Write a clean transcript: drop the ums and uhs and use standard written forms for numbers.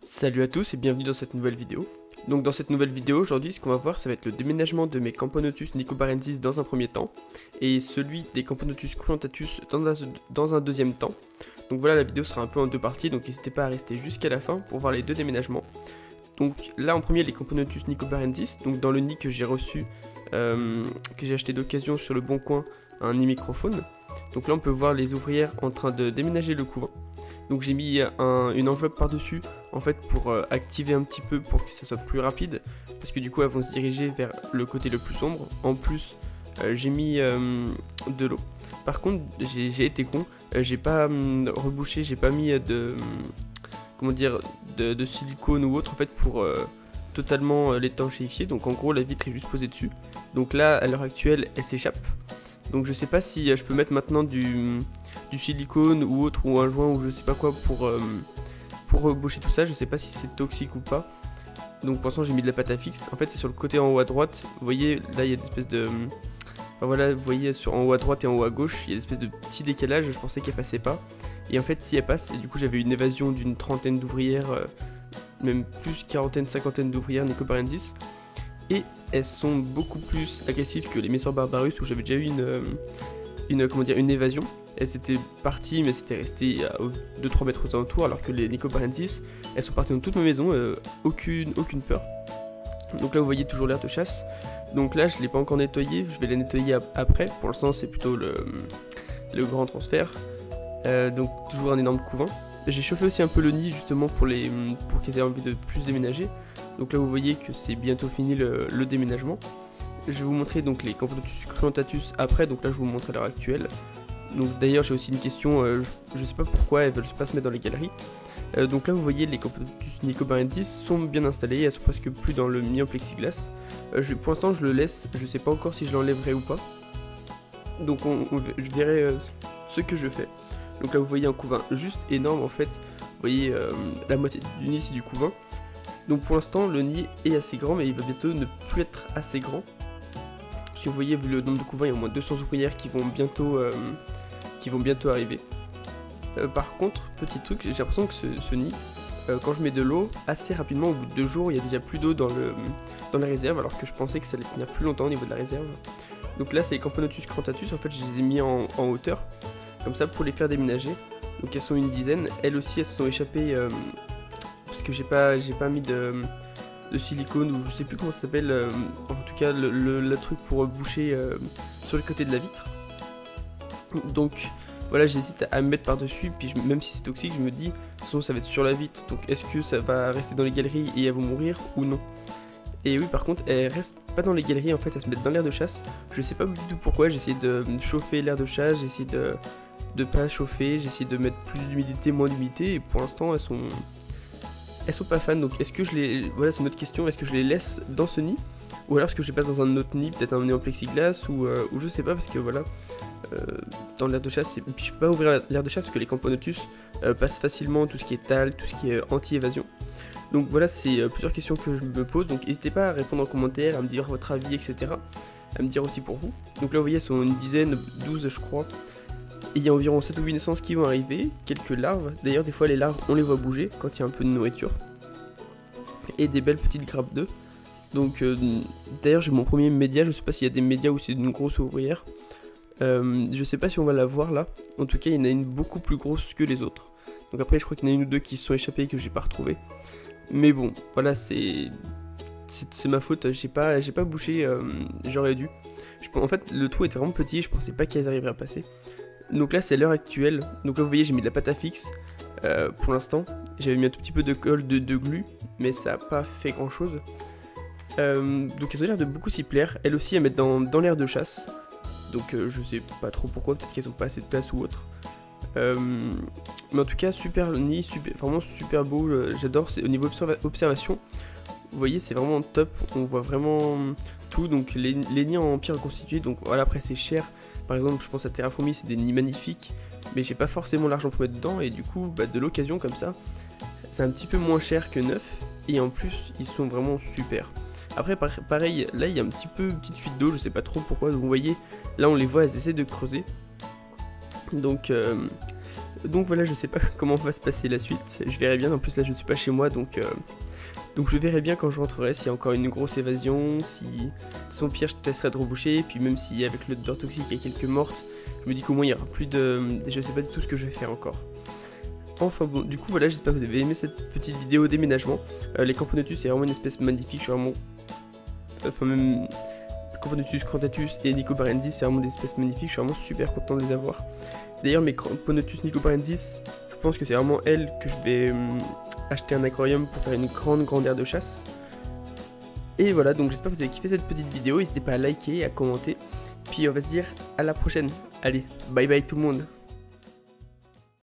Salut à tous et bienvenue dans cette nouvelle vidéo. Donc dans cette nouvelle vidéo aujourd'hui ce qu'on va voir ça va être le déménagement de mes Camponotus nicobarensis dans un premier temps et celui des Camponotus cruentatus dans un deuxième temps. Donc voilà, la vidéo sera un peu en deux parties, donc n'hésitez pas à rester jusqu'à la fin pour voir les deux déménagements. Donc là en premier les Camponotus nicobarensis, donc dans le nid que j'ai reçu, que j'ai acheté d'occasion sur le Bon Coin, un nid microphone. Donc là on peut voir les ouvrières en train de déménager le couvent. Donc j'ai mis une enveloppe par dessus en fait pour activer un petit peu pour que ça soit plus rapide, parce que du coup elles vont se diriger vers le côté le plus sombre. En plus j'ai mis de l'eau. Par contre j'ai été con, j'ai pas rebouché, j'ai pas mis comment dire de silicone ou autre en fait pour totalement l'étanchéifier. Donc en gros la vitre est juste posée dessus. Donc là à l'heure actuelle elle s'échappe. Donc je sais pas si je peux mettre maintenant du silicone ou autre, ou un joint ou je sais pas quoi pour reboucher tout ça. Je sais pas si c'est toxique ou pas. Donc pour l'instant j'ai mis de la pâte à fixe. En fait c'est sur le côté en haut à droite. Vous voyez là il y a des espèces de... Enfin voilà, vous voyez en haut à droite et en haut à gauche il y a des espèces de petits décalages. Je pensais qu'elle passait pas. Et en fait si elle passe, et du coup j'avais une évasion d'une trentaine d'ouvrières, même plus quarantaine, cinquantaine d'ouvrières nicobarensis. Et elles sont beaucoup plus agressives que les Messor Barbarus où j'avais déjà eu une évasion. Elles étaient parties mais c'était resté à 2-3 mètres aux alentours, alors que les nicobarensis elles sont parties dans toute ma maison, aucune peur. Donc là vous voyez toujours l'air de chasse. Donc là je l'ai pas encore nettoyé, je vais la nettoyer après. Pour l'instant c'est plutôt le grand transfert. Donc toujours un énorme couvain. J'ai chauffé aussi un peu le nid justement pour qu'ils aient envie de plus déménager. Donc là vous voyez que c'est bientôt fini le déménagement. Je vais vous montrer donc les Camponotus cruentatus après, donc là je vous montre à l'heure actuelle. Donc d'ailleurs j'ai aussi une question, je sais pas pourquoi elles veulent pas se mettre dans les galeries. Donc là vous voyez les Camponotus nicobarensis sont bien installées, elles sont presque plus dans le mini en plexiglas. Pour l'instant je le laisse, je sais pas encore si je l'enlèverai ou pas. Donc je verrai ce que je fais. Donc là vous voyez un couvain juste énorme en fait, vous voyez la moitié du nid c'est du couvain. Donc pour l'instant le nid est assez grand mais il va bientôt ne plus être assez grand. Si vous voyez vu le nombre de couvains, il y a au moins 200 ouvrières qui vont bientôt arriver. Par contre, petit truc, j'ai l'impression que ce nid, quand je mets de l'eau, assez rapidement au bout de 2 jours il y a déjà plus d'eau dans la réserve, alors que je pensais que ça allait tenir plus longtemps au niveau de la réserve. Donc là c'est les Camponotus cruentatus, en fait je les ai mis en hauteur, comme ça pour les faire déménager. Donc elles sont une dizaine, elles aussi elles se sont échappées parce que j'ai pas mis de silicone ou je sais plus comment ça s'appelle, en tout cas le truc pour boucher sur le côté de la vitre. Donc voilà, j'hésite à me mettre par dessus, puis même si c'est toxique je me dis de toute façon ça va être sur la vitre, donc est-ce que ça va rester dans les galeries et elles vont mourir ou non. Et oui par contre elles restent pas dans les galeries en fait, elles se mettent dans l'air de chasse. Je sais pas du tout pourquoi, j'ai essayé de chauffer l'air de chasse, j'ai essayé de pas chauffer, j'ai essayé de mettre plus d'humidité, moins d'humidité, et pour l'instant elles sont pas fans. Donc est-ce que voilà c'est une autre question, est-ce que je les laisse dans ce nid ou alors est-ce que je les passe dans un autre nid, peut-être un nid en plexiglas ou je sais pas, parce que voilà dans l'air de chasse, et puis je peux pas ouvrir l'air de chasse parce que les Camponotus passent facilement tout ce qui est tal, tout ce qui est anti-évasion. Donc voilà, c'est plusieurs questions que je me pose, donc n'hésitez pas à répondre en commentaire, à me dire votre avis, etc. À me dire aussi pour vous. Donc là vous voyez elles sont une dizaine, 12 je crois. Et il y a environ 7 ou 8 naissances qui vont arriver, quelques larves. D'ailleurs des fois les larves on les voit bouger quand il y a un peu de nourriture. Et des belles petites grappes d'œufs. Donc d'ailleurs j'ai mon premier média, je sais pas s'il y a des médias où c'est une grosse ouvrière. Je sais pas si on va la voir là. En tout cas il y en a une beaucoup plus grosse que les autres. Donc après je crois qu'il y en a une ou deux qui se sont échappées que j'ai pas retrouvées. Mais bon voilà, c'est ma faute, j'ai pas bouché, j'aurais dû. En fait le trou était vraiment petit, je pensais pas qu'elles arriveraient à passer. Donc là c'est l'heure actuelle, donc là vous voyez j'ai mis de la pâte à fixe pour l'instant. J'avais mis un tout petit peu de colle, de glu, mais ça a pas fait grand chose. Donc elles ont l'air de beaucoup s'y plaire, elles aussi elles mettent dans l'air de chasse. Donc je sais pas trop pourquoi, peut-être qu'elles ont pas assez de place ou autre. Mais en tout cas super nid, vraiment super beau, j'adore, au niveau observation. Vous voyez c'est vraiment top, on voit vraiment tout, donc les nids en pierre reconstituée, donc voilà après c'est cher. Par exemple je pense à Terraformis, c'est des nids magnifiques, mais j'ai pas forcément l'argent pour mettre dedans, et du coup bah, de l'occasion comme ça, c'est un petit peu moins cher que neuf, et en plus ils sont vraiment super. Après pareil, là il y a une petite fuite d'eau, je sais pas trop pourquoi, donc vous voyez, là on les voit, elles essaient de creuser. Donc Donc voilà, je sais pas comment va se passer la suite, je verrai bien, en plus là je suis pas chez moi, donc je verrai bien quand je rentrerai s'il y a encore une grosse évasion, si son pire je testerai de reboucher, et puis même si avec l'odeur toxique il y a quelques mortes, je me dis qu'au moins il y aura plus de... Je sais pas du tout ce que je vais faire encore. Enfin bon, du coup voilà, j'espère que vous avez aimé cette petite vidéo déménagement. Les Camponotus c'est vraiment une espèce magnifique, je suis vraiment... Enfin même... Camponotus, Crantatus et Nicobarensis c'est vraiment des espèces magnifiques, je suis vraiment super content de les avoir. D'ailleurs mes Camponotus Nicobarensis, je pense que c'est vraiment elles que je vais acheter un aquarium pour faire une grande aire de chasse. Et voilà, donc j'espère que vous avez kiffé cette petite vidéo, n'hésitez pas à liker et à commenter. Puis on va se dire à la prochaine. Allez, bye bye tout le monde.